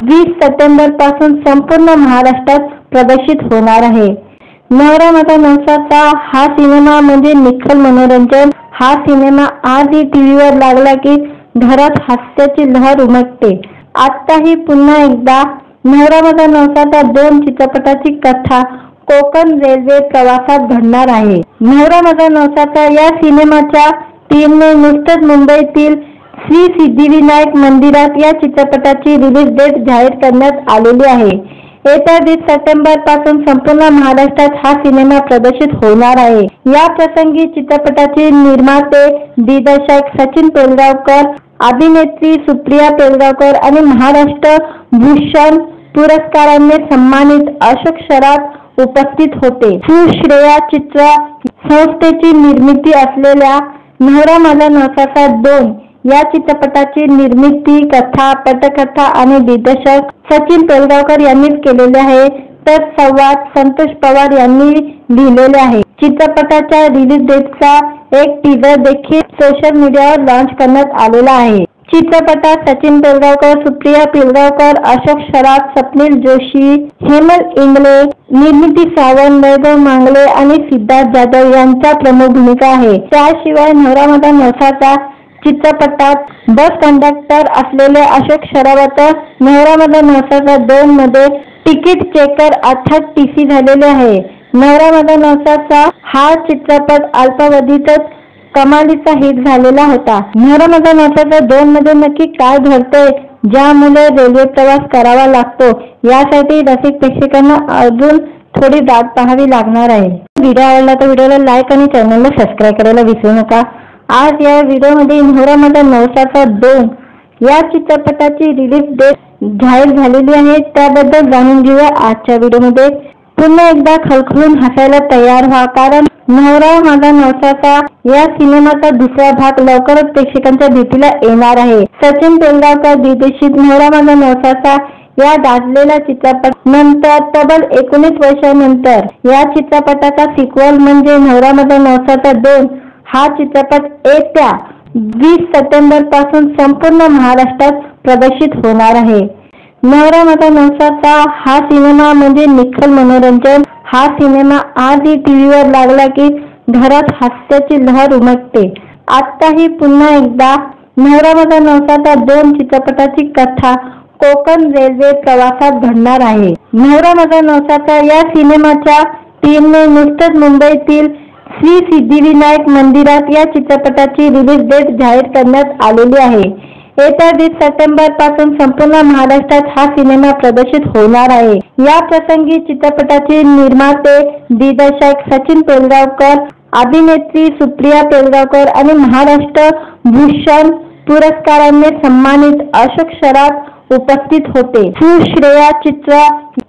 20 सप्टेंबर पासून संपूर्ण महाराष्ट्रात प्रदर्शित होणार आहे। नवरा माझा नवसाचा हा सिनेमा म्हणजे निखळ मनोरंजन। हा सिनेमा आजही टीव्हीवर लागला की घरात हास्याची लहर उमटते। आताही पुन्हा एकदा नवरा माझा नवसाचा 2 चित्रपटाची कथा कोकण रेल्वे प्रवासात घडणार आहे। नवरा माझा नवसाचा या सिनेमाच्या टीमने नुकतंच मुंबईतील श्री सिद्धिविनायक मंदिरात या चित्रपटाची रिलीज डेट जाहीर करण्यात आलेली आहे। येत्या 20 सप्टेंबर पासून संपूर्ण महाराष्ट्रात हा सिनेमा प्रदर्शित होणार आहे। या प्रसंगी चित्रपटाचे निर्माते दिग्दर्शक सचिन पेलगावकर, अभिनेत्री सुप्रिया पेलगावकर आणि महाराष्ट्र भूषण पुरस्काराने सन्मानित अशोक सराफ उपस्थित होते। सुश्रेया चित्र संस्थेची निर्मिती असलेल्या नवरा माझा नवसाचा 2 या चित्रपटाची निर्मिती, कथा, पटकथा आणि दिग्दर्शक सचिन पेलगावकर यांनीच केलेले आहे, तर संवाद संतोष पवार यांनी लिहिलेले आहे। चित्रपटाच्या रिलीज डेटचा एक टीजर देखील सोशल मीडियावर लॉन्च करण्यात आलेला आहे। चित्रपटात सचिन पेलगावकर, सुप्रिया पेलगावकर, अशोक सराफ, स्वप्नील जोशी, हेमल इंगळे, निर्मिती सावंत, वैभव मांगले आणि सिद्धार्थ जाधव यांच्या प्रमुख भूमिका आहे। त्याशिवाय नवरा माझा नवसाचा चित्रपटात बस कंडक्टर असलेले अशोक सरावत नवरा माझा नवसाचा 2 मध्ये तिकीट चेकर अर्थात टीसी झालेले आहे। नवरा माझा नवसाचा हा चित्रपट अल्पावधीतच कमालीचा हिट झालेला होता। नवरा माझा नवसाचा 2 मध्ये नक्की काय घडतंय ज्यामुळे रेल्वे प्रवास करावा लागतो यासाठी रसिक प्रेक्षकांना अजून थोडी वाट पाहावी लागणार आहे। व्हिडिओ आवडला तर व्हिडिओला लाईक आणि चॅनलला सबस्क्राईब करायला विसरू नका। आज या व्हिडिओमध्ये नवरा माझा नवसाचा 2 या चित्रपटाची रिलीज डेट जाहीर झालेली आहे, त्याबद्दल जाणून घेऊया आजच्या व्हिडिओमध्ये। पुन्हा एकदा खळखळून हसायला तयार व्हा, कारण नवरा माझा नवसाचा या सिनेमाचा दुसरा भाग लवकरच प्रेक्षकांच्या भेटीला येणार आहे। सचिन पेलगावकर दिग्दर्शित नवरा माझा नवसाचा या गाजलेल्या चित्रपट नंतर तब्बल 19 वर्षांनंतर या चित्रपटाचा सिक्वल म्हणजे नवरा माझा नवसाचा 2 हा चित्रपट येत्या 20 सप्टेंबर पासून संपूर्ण महाराष्ट्रात प्रदर्शित होणार आहे। नवरा माझा नवसाचा हा सिनेमा म्हणजे निखळ मनोरंजन। हा सिनेमा आजही टीव्हीवर लागला की घरात हास्याची लहर उमटते। आताही पुन्हा एकदा नवरा माझा नवसाचा 2 चित्रपटाची कथा कोकण रेल्वे प्रवासात घडणार आहे। नवरा माझा नवसाचा या सिनेमाच्या टीमने नुकतंच मुंबईतील श्री सिद्धिविनायक मंदिरात या चित्रपटाची रिलीज डेट जाहीर करण्यात आलेली आहे। येत्या 20 सप्टेंबर पासून संपूर्ण महाराष्ट्रात हा सिनेमा प्रदर्शित होणार आहे। या प्रसंगी चित्रपटाचे निर्माते दिग्दर्शक सचिन पेलगावकर, अभिनेत्री सुप्रिया पेलगावकर आणि महाराष्ट्र भूषण पुरस्काराने सन्मानित अशोक सराफ उपस्थित होते। सुश्रेया चित्र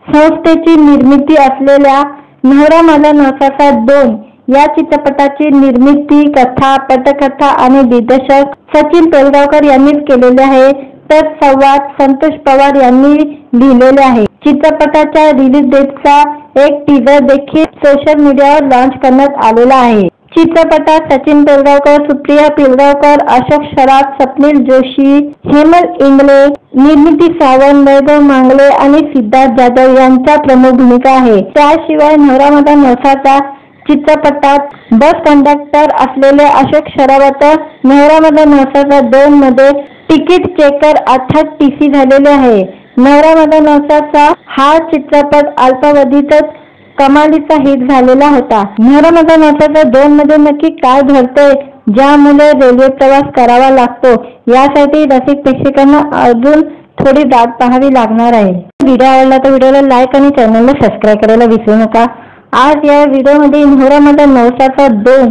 संस्थेची निर्मिती असलेल्या नवरा माझा नवसाचा 2 या चित्रपटाची निर्मिती, कथा, पटकथा आणि दिग्दर्शक सचिन पेलगावकर यांनीच केलेले आहे, तर संवाद संतोष पवार यांनी लिहिलेले आहे। चित्रपटाच्या रिलीज डेटचा एक टीजर देखील सोशल मीडियावर लॉन्च करण्यात आलेला आहे। चित्रपटात सचिन पेलगावकर, सुप्रिया पेलगावकर, अशोक सराफ, स्वप्नील जोशी, हेमल इंगळे, निर्मिती सावंत, वैभव मांगले आणि सिद्धार्थ जाधव यांच्या प्रमुख भूमिका आहे। त्याशिवाय नवरा माझा नवसाचा चित्रपटात बस कंडक्टर असलेले अशोक सरावत नवरा माझा नवसाचा 2 मध्ये तिकीट चेकर अर्थात टीसी झालेले आहे। नवरा माझा नवसाचा हा चित्रपट अल्पावधीतच कमालीचा हिट झालेला होता। नवरा माझा नवसाचा 2 मध्ये नक्की काय घडतंय ज्यामुळे रेल्वे प्रवास करावा लागतो यासाठी रसिक प्रेक्षकांना अजून थोडी वाट पाहावी लागणार आहे। व्हिडिओ आवडला तर व्हिडिओला लाईक आणि चॅनलला सबस्क्राईब करायला विसरू नका। आज या व्हिडिओमध्ये नवरा माझा नवसाचा 2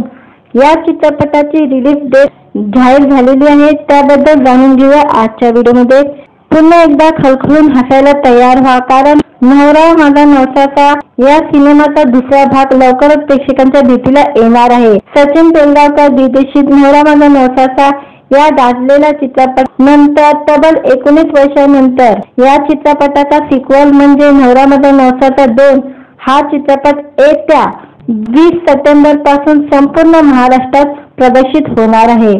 या चित्रपटाची रिलीज डेट जाहीर झालेली आहे, त्याबद्दल जाणून घेऊया आजच्या व्हिडिओमध्ये। पुन्हा एकदा खळखळून हसायला तयार व्हा, कारण नवरा माझा नवसाचा या सिनेमाचा दुसरा भाग लवकरच प्रेक्षकांच्या भेटीला येणार आहे। सचिन पेलगावकर दिग्दर्शित नवरा माझा नवसाचा या गाजलेल्या चित्रपट नंतर तब्बल 19 वर्षांनंतर या चित्रपटाचा सिक्वल म्हणजे नवरा माझा नवसाचा 2 हा चित्रपट येत्या 20 सप्टेंबर पासून संपूर्ण महाराष्ट्रात प्रदर्शित होणार आहे।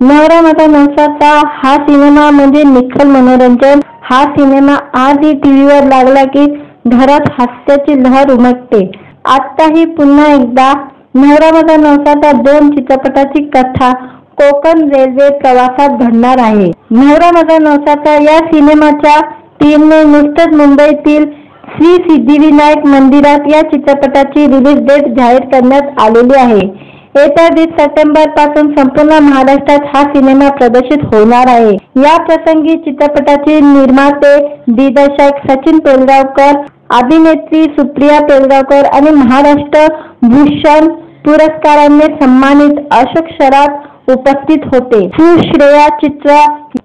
नवरा माझा नवसाचा हा सिनेमा म्हणजे निखळ मनोरंजन। हा सिनेमा आजही टीव्हीवर लागला की घरात हास्याची लहर उमटते। आताही पुन्हा एकदा नवरा माझा नवसाचा 2 चित्रपटाची कथा कोकण रेल्वे प्रवासात घडणार आहे। नवरा माझा नवसाचा या सिनेमाच्या टीमने नुकतंच मुंबईतील श्री सिद्धिविनायक मंदिरात या चित्रपटाची रिलीज डेट जाहीर करण्यात आलेली आहे। येत्या 20 सप्टेंबर पासून संपूर्ण महाराष्ट्रात हा सिनेमा प्रदर्शित होणार आहे। या प्रसंगी चित्रपटाचे निर्माते दिग्दर्शक सचिन पेलगावकर, अभिनेत्री सुप्रिया पेलगावकर आणि महाराष्ट्र भूषण पुरस्काराने सन्मानित अशोक सराफ उपस्थित होते। सुश्रेया चित्र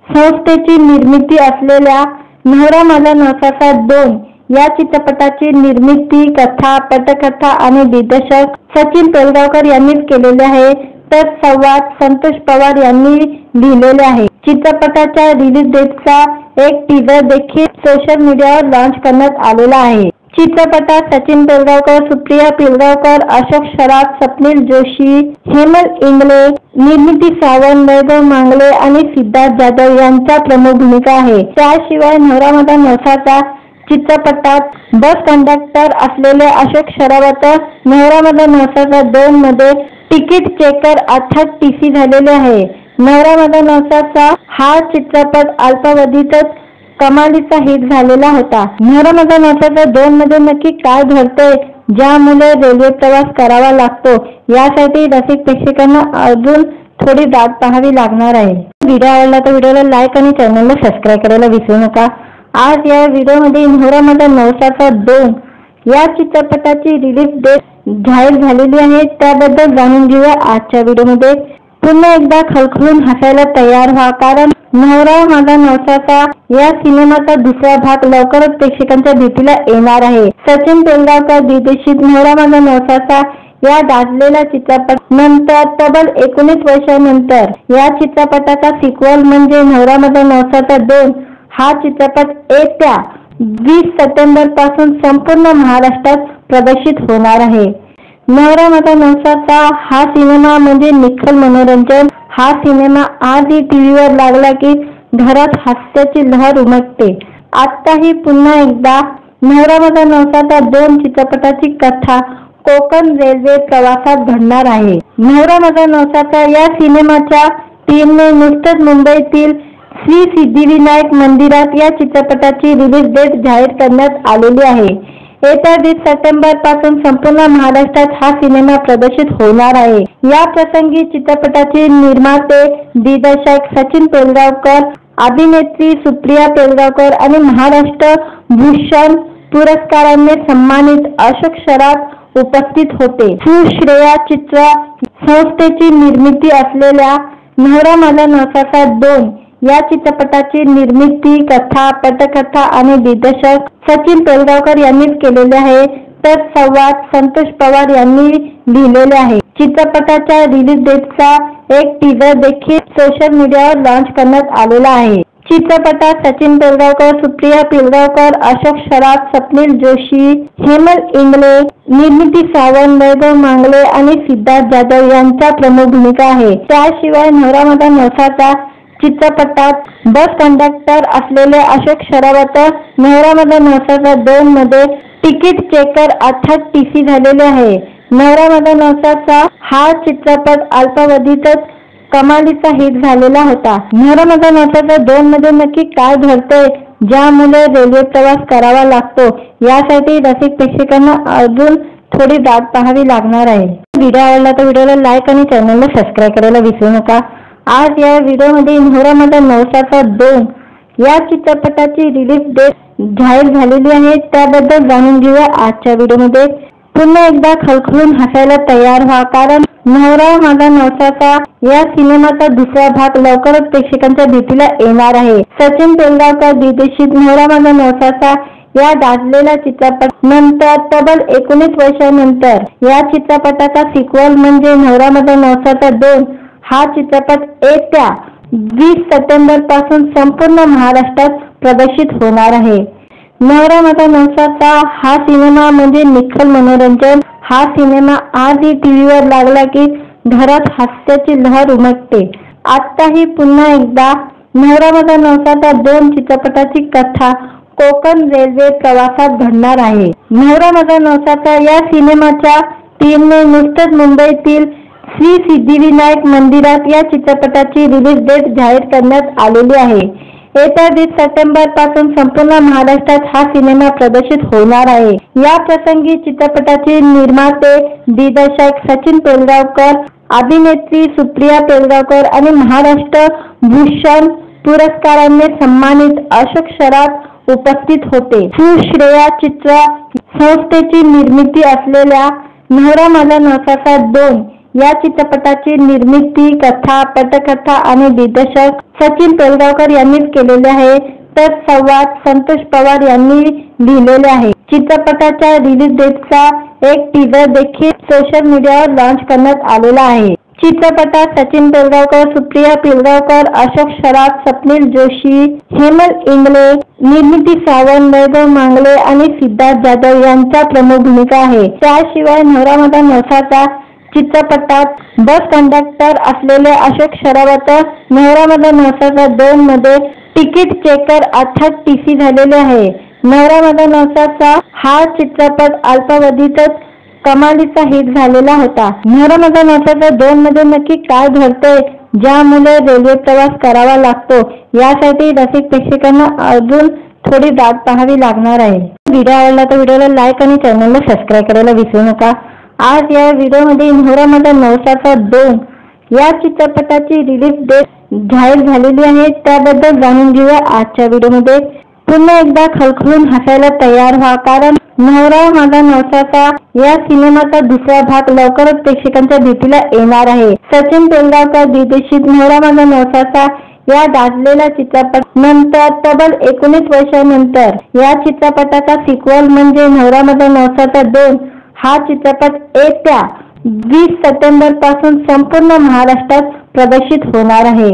संस्थेची निर्मिती असलेल्या नवरा माझा नवसाचा 2 या चित्रपटाची निर्मिती, कथा, पटकथा आणि दिग्दर्शक सचिन पेलगावकर यांनीच केलेले आहे, तर संवाद संतोष पवार यांनी लिहिलेले आहे। चित्रपटाच्या रिलीज डेटचा एक टीजर देखील सोशल मीडियावर लॉन्च करण्यात आलेला आहे। चित्रपटात सचिन पेलगावकर, सुप्रिया पेलगावकर, अशोक सराफ, स्वप्नील जोशी, हेमल इंगळे, निर्मिती सावंत, वैभव मांगले आणि सिद्धार्थ जाधव यांच्या प्रमुख भूमिका आहे। त्याशिवाय नवरा माझा नवसाचा चित्रपटात बस कंडक्टर असलेले अशोक सरावत नवरा माझा नवसाचा 2 मध्ये तिकीट चेकर अर्थात टीसी झालेले आहे। नवरा माझा नवसाचा हा चित्रपट अल्पावधीतच कमालीचा हिट झालेला होता। नवरा माझा नवसाचा 2 मध्ये नक्की काय घडतंय ज्यामुळे रेल्वे प्रवास करावा लागतो, यासाठी रसिक प्रेक्षकांना अजून थोडी वाट पाहावी लागणार आहे। व्हिडिओ आवडला तर व्हिडिओला लाईक आणि चॅनलला सबस्क्राईब करायला विसरू नका। आज या व्हिडिओमध्ये नवरा माझा नवसाचा 2 या चित्रपटाची रिलीज डेट जाहीर झालेली आहे, त्याबद्दल जाणून घेऊया आजच्या व्हिडिओमध्ये। पुन्हा एकदा खळखळून हसायला तयार व्हा, कारण नवरा माझा नवसाचा या सिनेमाचा दुसरा भाग लवकरच प्रेक्षकांच्या भेटीला येणार आहे। सचिन पेलगावकर दिग्दर्शित नवरा माझा नवसाचा या गाजलेल्या चित्रपट नंतर तब्बल 19 वर्षांनंतर या चित्रपटाचा सिक्वल म्हणजे नवरा माझा नवसाचा 2 हा चित्रपट येत्या 20 सप्टेंबर पासून संपूर्ण महाराष्ट्रात प्रदर्शित होणार आहे। नवरा माझा नवसाचा हा सिनेमा म्हणजे निखळ मनोरंजन। हा सिनेमा आजही टीव्हीवर लागला की घरात हास्याची लहर उमटते। आताही पुन्हा एकदा नवरा माझा नवसाचा 2 चित्रपटाची कथा कोकण रेल्वे प्रवासात घडणार आहे। नवरा माझा नवसाचा या सिनेमाच्या टीमने नुकतंच मुंबईतील श्री सिद्धिविनायक मंदिरात या चित्रपटाची रिलीज डेट जाहीर करण्यात आलेली आहे। येत्या 20 सप्टेंबर पासून संपूर्ण महाराष्ट्रात हा सिनेमा प्रदर्शित होणार आहे। या प्रसंगी चित्रपटाचे निर्माते दिग्दर्शक सचिन पेलगावकर, अभिनेत्री सुप्रिया पेलगावकर आणि महाराष्ट्र भूषण पुरस्काराने सन्मानित अशोक सराफ उपस्थित होते। सुश्रेया चित्र संस्थेची निर्मिती असलेल्या नवरा माझा नवसाचा 2 या चित्रपटाची निर्मिती, कथा, पटकथा आणि दिग्दर्शक सचिन पेलगावकर यांनीच केलेले आहे, तर संवाद संतोष पवार यांनी लिहिलेले आहे। चित्रपटाच्या रिलीज डेटचा एक टीजर देखील सोशल मीडियावर लॉन्च करण्यात आलेला आहे। चित्रपटात सचिन पेलगावकर, सुप्रिया पेलगावकर, अशोक सराफ, स्वप्नील जोशी, हेमल इंगळे, निर्मिती सावंत, वैभव मांगले आणि सिद्धार्थ जाधव यांच्या प्रमुख भूमिका आहे। त्याशिवाय नवरा माझा नवसाचा चित्रपटात बस कंडक्टर असलेले अशोक सरावत नवरा माझा नवसाचा 2 मध्ये तिकीट चेकर अर्थात टीसी झालेले आहे। नवरा माझा नवसाचा हा चित्रपट अल्पावधीतच कमालीचा हिट झालेला होता। नवरा माझा नवसाचा 2 मध्ये नक्की काय घडतंय ज्यामुळे रेल्वे प्रवास करावा लागतो, यासाठी रसिक प्रेक्षकांना अजून थोडी वाट पाहावी लागणार आहे। व्हिडिओ आवडला तर व्हिडिओला लाईक आणि चॅनलला सबस्क्राईब करायला विसरू नका। आज या व्हिडिओमध्ये नवरा माझा नवसाचा 2 या चित्रपटाची रिलीज डेट जाहीर झालेली आहे, त्याबद्दल जाणून घेऊया आजच्या व्हिडिओमध्ये। पुन्हा एकदा खळखळून हसायला तयार व्हा, कारण नवरा माझा नवसाचा या सिनेमाचा दुसरा भाग लवकरच प्रेक्षकांच्या भेटीला येणार आहे। सचिन पेलगावकर दिग्दर्शित नवरा माझा नवसाचा या गाजलेल्या चित्रपट नंतर तब्बल 19 वर्षांनंतर या चित्रपटाचा सिक्वल म्हणजे नवरा माझा नवसाचा 2 हा चित्रपट येत्या 20 सप्टेंबर पासून संपूर्ण महाराष्ट्रात प्रदर्शित होणार आहे। नवरा माझा नवसाचा हा सिनेमा म्हणजे निखळ मनोरंजन. हा सिनेमा आजही टीव्हीवर लागला की घरात हास्याची लहर उमटते. आत्ताही पुन्हा एकदा नवरा माझा नवसाचा 2 चित्रपटाची कथा कोकण रेल्वे प्रवासात घडणार आहे. नवरा माझा नवसाचा या सिनेमाच्या टीमने नुकतंच मुंबईतील श्री सिद्धिविनायक मंदिरात या चित्रपटाची रिलीज डेट जाहीर करण्यात आलेली आहे. येत्या 20 सप्टेंबर पासून संपूर्ण महाराष्ट्रात हा सिनेमा प्रदर्शित होणार आहे. या प्रसंगी चित्रपटाचे निर्माते दिग्दर्शक सचिन पेलगावकर, अभिनेत्री सुप्रिया पेलगावकर आणि महाराष्ट्र भूषण पुरस्काराने सन्मानित अशोक सराफ उपस्थित होते. सुश्रेया चित्र संस्थेची निर्मिती असलेल्या नवरा माझा नवसाचा 2 या चित्रपटाची निर्मिती, कथा, पटकथा आणि दिग्दर्शक सचिन पेलगावकर यांनीच केलेले आहे, तर संवाद संतोष पवार यांनी लिहिलेले आहे. चित्रपटाच्या रिलीज डेटचा एक टीजर देखील सोशल मीडियावर लॉन्च करण्यात आलेला आहे. चित्रपटात सचिन पेलगावकर, सुप्रिया पेलगावकर, अशोक सराफ, स्वप्नील जोशी, हेमल इंगळे, निर्मिती सावंत, वैभव मांगले आणि सिद्धार्थ जाधव यांच्या प्रमुख भूमिका आहे. त्याशिवाय नवरा माझा नवसाचा चित्रपटात बस कंडक्टर असलेले अशोक सरावत नवरा माझा नवसाचा 2 मध्ये तिकीट चेकर अर्थात टीसी झालेले आहे. नवरा माझा नवसाचा हा चित्रपट अल्पावधीतच कमालीचा हिट झालेला होता. नवरा माझा नवसाचा 2 मध्ये नक्की काय घडतंय ज्यामुळे रेल्वे प्रवास करावा लागतो, यासाठी रसिक प्रेक्षकांना अजून थोडी वाट पाहावी लागणार आहे. व्हिडिओ आवडला तर व्हिडिओला लाईक आणि चॅनलला सबस्क्राईब करायला विसरू नका. आज या व्हिडिओमध्ये नवरा माझा नवसाचा 2 या चित्रपटाची रिलीज डेट जाहीर झालेली आहे, त्याबद्दल जाणून घेऊया आजच्या व्हिडिओमध्ये. पुन्हा एकदा खळखळून हसायला तयार व्हा, कारण नवरा माझा नवसाचा या सिनेमाचा दुसरा भाग लवकरच प्रेक्षकांच्या भेटीला येणार आहे. सचिन पेलगावकर दिग्दर्शित नवरा माझा नवसाचा या गाजलेल्या चित्रपट नंतर तब्बल 19 वर्षांनंतर या चित्रपटाचा सिक्वल म्हणजे नवरा माझा नवसाचा 2 हा चित्रपट येत्या 20 सप्टेंबर पासून संपूर्ण महाराष्ट्रात प्रदर्शित होणार आहे.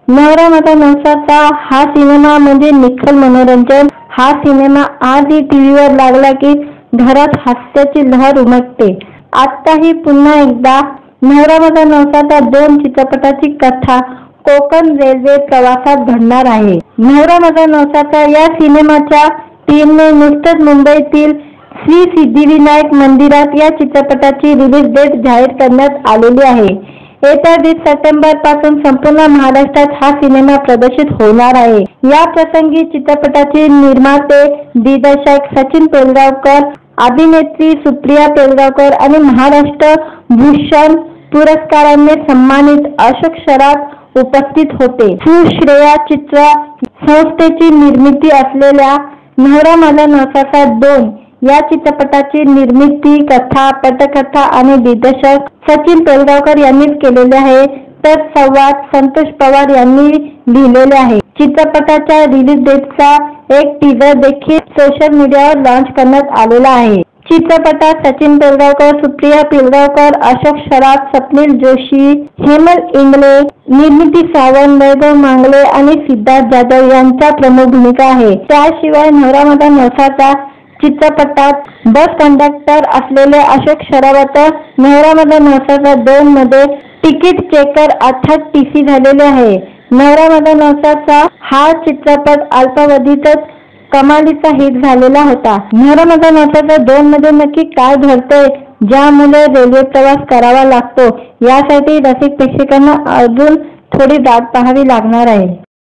नवरा माझा नवसाचा हा सिनेमा म्हणजे निखळ मनोरंजन. हा सिनेमा आजही टीव्हीवर लागला की घरात हास्याची लहर उमटते. आत्ताही पुन्हा एकदा नवरा माझा नवसाचा 2 चित्रपटाची कथा कोकण रेल्वे प्रवासात घडणार आहे. नवरा माझा नवसाचा या सिनेमाच्या टीमने नुकतंच मुंबईतील श्री सिद्धिविनायक मंदिरात या चित्रपटाची रिलीज डेट जाहीर करण्यात आलेली आहे. येत्या 20 सप्टेंबर पासून संपूर्ण महाराष्ट्रात हा सिनेमा प्रदर्शित होणार आहे. या प्रसंगी चित्रपटाचे निर्माते दिग्दर्शक सचिन पेलगावकर, अभिनेत्री सुप्रिया पेलगावकर आणि महाराष्ट्र भूषण पुरस्काराने सन्मानित अशोक सराफ उपस्थित होते. सुश्रेया चित्र संस्थेची निर्मिती असलेल्या नवरा माझा नवसाचा 2 या चित्रपटाची निर्मिती, कथा, पटकथा आणि दिग्दर्शक सचिन पेलगावकर यांनीच केलेले आहे, तर संवाद संतोष पवार यांनी लिहिलेले आहे. चित्रपटाच्या रिलीज डेटचा एक टीजर देखील सोशल मीडियावर लॉन्च करण्यात आलेला आहे. चित्रपटात सचिन पेलगावकर, सुप्रिया पेलगावकर, अशोक सराफ, स्वप्नील जोशी, हेमल इंगळे, निर्मिती सावंत, वैभव मांगले आणि सिद्धार्थ जाधव यांच्या प्रमुख भूमिका आहे. त्याशिवाय नवरा माझा नवसाचा चित्रपटात बस कंडक्टर असलेले अशोक सरावत नवरा माझा नवसाचा 2 मध्ये तिकीट चेकर अर्थात टीसी झालेले आहे. नवरा माझा नवसाचा हा चित्रपट अल्पावधीतच कमालीचा हिट झालेला होता. नवरा माझा नवसाचा 2 मध्ये नक्की काय घडतंय ज्यामुळे रेल्वे प्रवास करावा लागतो, यासाठी रसिक प्रेक्षकांना अजून थोडी वाट पाहावी लागणार आहे.